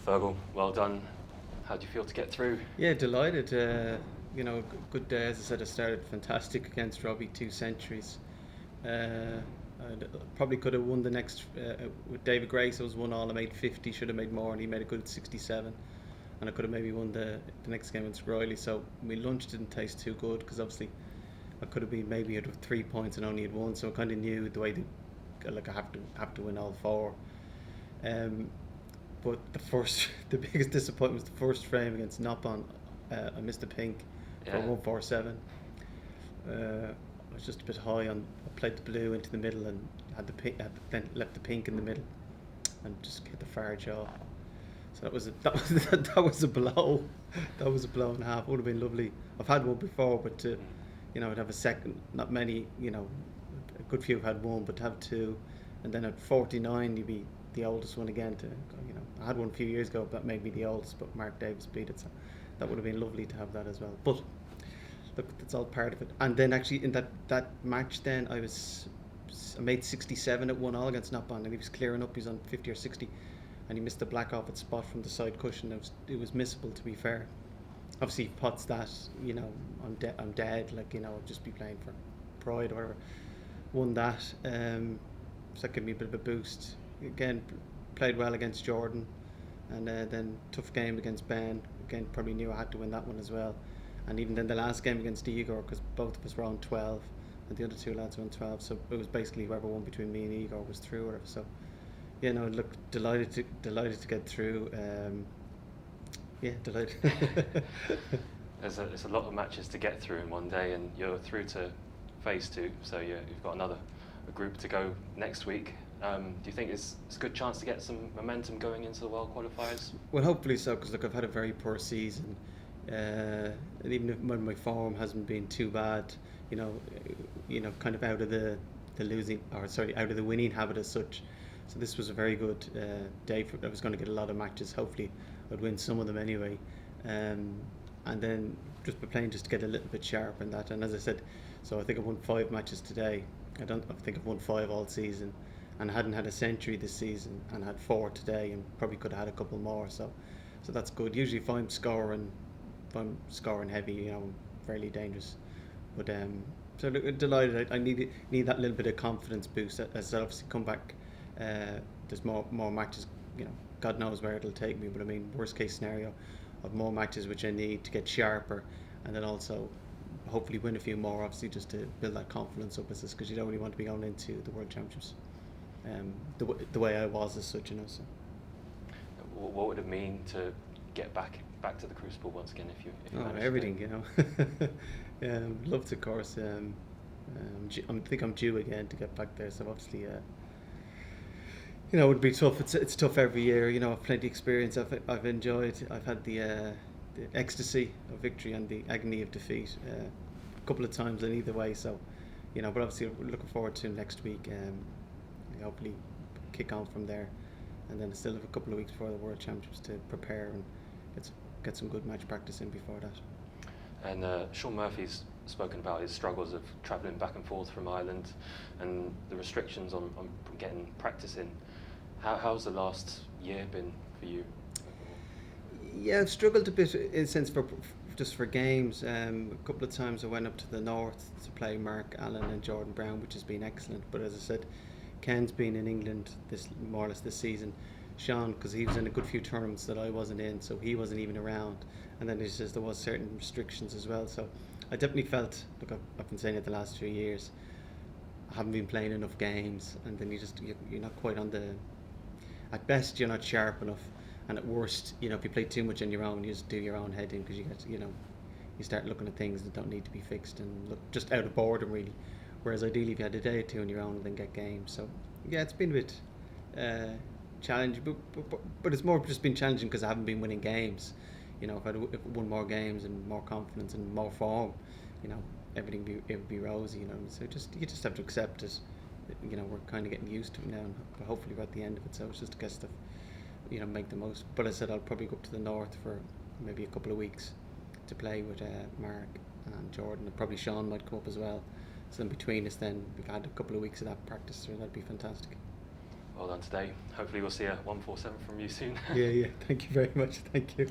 Fergal, well done. How do you feel to get through? Yeah, delighted. Good day. As I said, I started fantastic against Robbie, 2 centuries. Uh, I probably could have won the next with David Grace. I was 1-all. I made 50. Should have made more, and he made a good 67. And I could have maybe won the next game against Riley. So my lunch didn't taste too good because obviously I could have been maybe at 3 points and only had one. So I kind of knew the way like I have to win all four. Um, but the biggest disappointment was the first frame against Noppon. I missed a pink for Yeah. 147. I was just a bit high on. I played the blue into the middle and had the pink, then left the pink in the middle, and just hit the far jaw. So that was a blow. That was a blow and a half. It would have been lovely. I've had one before, but I'd have a second. Not many, a good few have had one, but to have two, and then at 49, you'd be the oldest one again. I had one a few years ago, that made me the oldest, but Mark Davis beat it. So that would have been lovely to have that as well. But look, that's all part of it. And then actually in that match, then I made 67 at 1-all against Notbon, and he was clearing up. He was on 50 or 60, and he missed the black off at spot from the side cushion. It was missable, to be fair. Obviously, if pots that, I'm dead. I'll just be playing for pride or whatever. Won that, so that gave me a bit of a boost. Again, played well against Jordan, and then tough game against Ben. Again, probably knew I had to win that one as well. And even then the last game against Igor, because both of us were on 12 and the other two lads were on 12, so it was basically whoever won between me and Igor was through or whatever. So yeah, no, look, delighted to get through. Yeah, delighted. There's a lot of matches to get through in one day, and you're through to phase two, so you've got a group to go next week. Do you think it's a good chance to get some momentum going into the World Qualifiers? Well, hopefully so, because look, I've had a very poor season. And even if when my form hasn't been too bad, kind of out of the out of the winning habit as such. So this was a very good day. I was going to get a lot of matches. Hopefully, I'd win some of them anyway. And then just be playing just to get a little bit sharp in that. And as I said, so I think I won 5 matches today. I think I've won 5 all season, and I hadn't had a century this season, and I had 4 today, and probably could have had a couple more. So that's good. Usually, if I'm scoring heavy, I'm fairly dangerous. But so look, delighted. I need that little bit of confidence boost as I obviously come back. There's more matches. God knows where it'll take me. But I mean, worst case scenario, I've more matches which I need to get sharper, and then also hopefully win a few more. Obviously, just to build that confidence up, because you don't really want to be going into the World Championships the way I was as such. So. What would it mean to get back to the Crucible once again if you everything, loved, of course. I think I'm due again to get back there, so obviously it would be tough. It's tough every year. I've plenty of experience. I've enjoyed. I've had the ecstasy of victory and the agony of defeat a couple of times in either way. So but obviously we're looking forward to next week. Hopefully kick on from there, and then I still have a couple of weeks before the World Championships to prepare and get some good match practice in before that. And Sean Murphy's spoken about his struggles of travelling back and forth from Ireland and the restrictions on getting practice in. How's the last year been for you? Yeah, I've struggled a bit in a sense for games. A couple of times I went up to the north to play Mark Allen and Jordan Brown, which has been excellent. But as I said, Ken's been in England more or less this season. Sean, because he was in a good few tournaments that I wasn't in, so he wasn't even around. And then he says there was certain restrictions as well. So I definitely felt, look, I've been saying it the last few years, I haven't been playing enough games, and then you're not quite on the, at best you're not sharp enough, and at worst, if you play too much on your own, you just do your own head in, because you start looking at things that don't need to be fixed and look just out of boredom really. Whereas ideally if you had a day or two on your own and then get games. So yeah, it's been a bit challenging, but it's more just been challenging because I haven't been winning games. If I'd won more games and more confidence and more form, everything would be rosy. So you just have to accept it. We're kind of getting used to it now, but hopefully we're at the end of it. So it's just a case of make the most. But as I said, I'll probably go up to the north for maybe a couple of weeks to play with Mark and Jordan, and probably Sean might come up as well. So then between us, then we've had a couple of weeks of that practice, so that'd be fantastic. well done today. Hopefully we'll see a 147 from you soon. Yeah, thank you very much. Thank you.